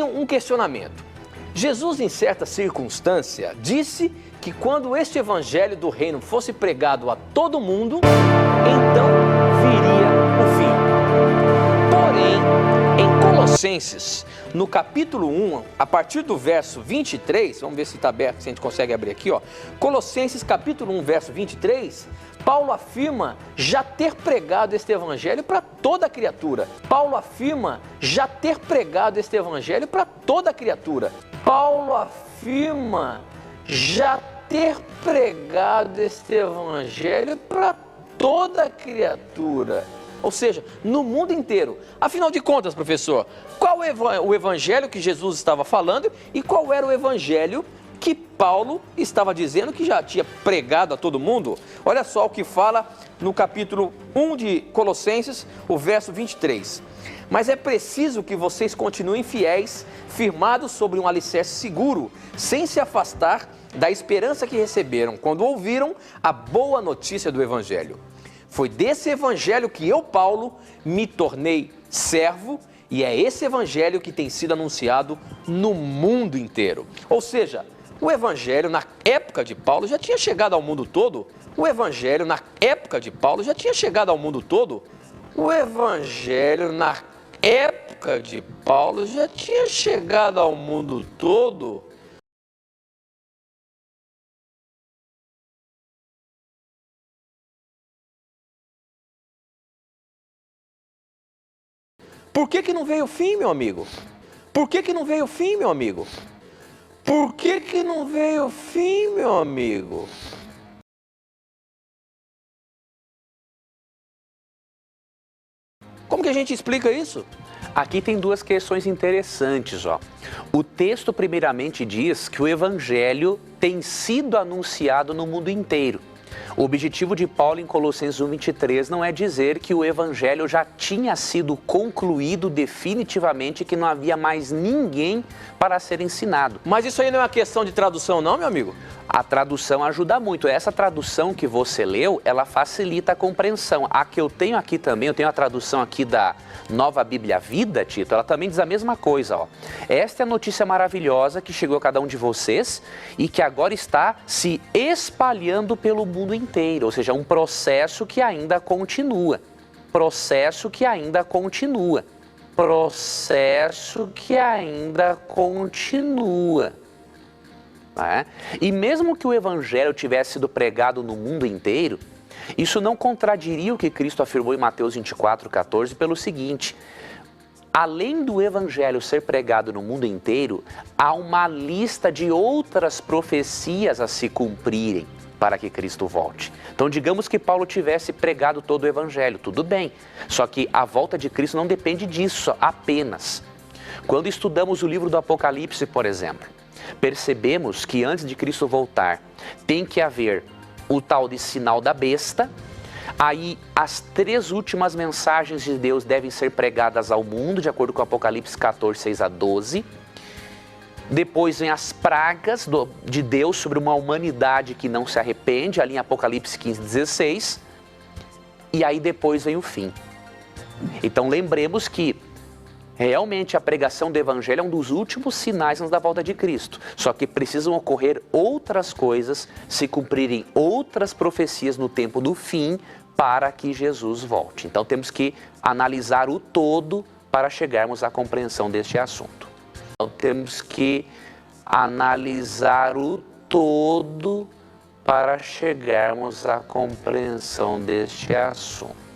tenho um questionamento. Jesus, em certa circunstância, disse que quando este evangelho do reino fosse pregado a todo mundo, então viria o fim. Porém, em Colossenses, no capítulo 1, a partir do verso 23, vamos ver se está aberto, se a gente consegue abrir aqui, ó. Colossenses capítulo 1, verso 23, Paulo afirma já ter pregado este evangelho para toda criatura. Paulo afirma já ter pregado este evangelho para toda criatura. Paulo afirma já ter pregado este evangelho para toda criatura. Ou seja, no mundo inteiro. Afinal de contas, professor, qual é o evangelho que Jesus estava falando e qual era o evangelho que Paulo estava dizendo que já tinha pregado a todo mundo? Olha só o que fala no capítulo 1 de Colossenses, o verso 23. Mas é preciso que vocês continuem fiéis, firmados sobre um alicerce seguro, sem se afastar da esperança que receberam quando ouviram a boa notícia do evangelho. Foi desse evangelho que eu, Paulo, me tornei servo, e é esse evangelho que tem sido anunciado no mundo inteiro. Ou seja, o evangelho na época de Paulo já tinha chegado ao mundo todo. O evangelho na época de Paulo já tinha chegado ao mundo todo. O evangelho na época de Paulo já tinha chegado ao mundo todo. Por que não veio o fim, meu amigo? Por que não veio o fim, meu amigo? Por que não veio o fim, meu amigo? Como que a gente explica isso? Aqui tem duas questões interessantes, ó. O texto primeiramente diz que o evangelho tem sido anunciado no mundo inteiro. O objetivo de Paulo em Colossenses 1:23 não é dizer que o evangelho já tinha sido concluído definitivamente, que não havia mais ninguém para ser ensinado. Mas isso aí não é uma questão de tradução não, meu amigo? A tradução ajuda muito. Essa tradução que você leu, ela facilita a compreensão. A que eu tenho aqui também, eu tenho a tradução aqui da Nova Bíblia Vida, Tito, ela também diz a mesma coisa, ó. Esta é a notícia maravilhosa que chegou a cada um de vocês e que agora está se espalhando pelo mundo inteiro, ou seja, um processo que ainda continua. Processo que ainda continua. Processo que ainda continua. E mesmo que o evangelho tivesse sido pregado no mundo inteiro, isso não contradiria o que Cristo afirmou em Mateus 24:14 pelo seguinte: além do evangelho ser pregado no mundo inteiro, há uma lista de outras profecias a se cumprirem para que Cristo volte. Então digamos que Paulo tivesse pregado todo o evangelho, tudo bem, só que a volta de Cristo não depende disso apenas. Quando estudamos o livro do Apocalipse, por exemplo, percebemos que antes de Cristo voltar, tem que haver o tal de sinal da besta. Aí as 3 últimas mensagens de Deus devem ser pregadas ao mundo, de acordo com Apocalipse 14:6-12. Depois vem as pragas de Deus sobre uma humanidade que não se arrepende, ali em Apocalipse 15:16. E aí depois vem o fim. Então lembremos que realmente a pregação do evangelho é um dos últimos sinais antes da volta de Cristo. Só que precisam ocorrer outras coisas, se cumprirem outras profecias no tempo do fim para que Jesus volte. Então temos que analisar o todo para chegarmos à compreensão deste assunto. Então temos que analisar o todo para chegarmos à compreensão deste assunto.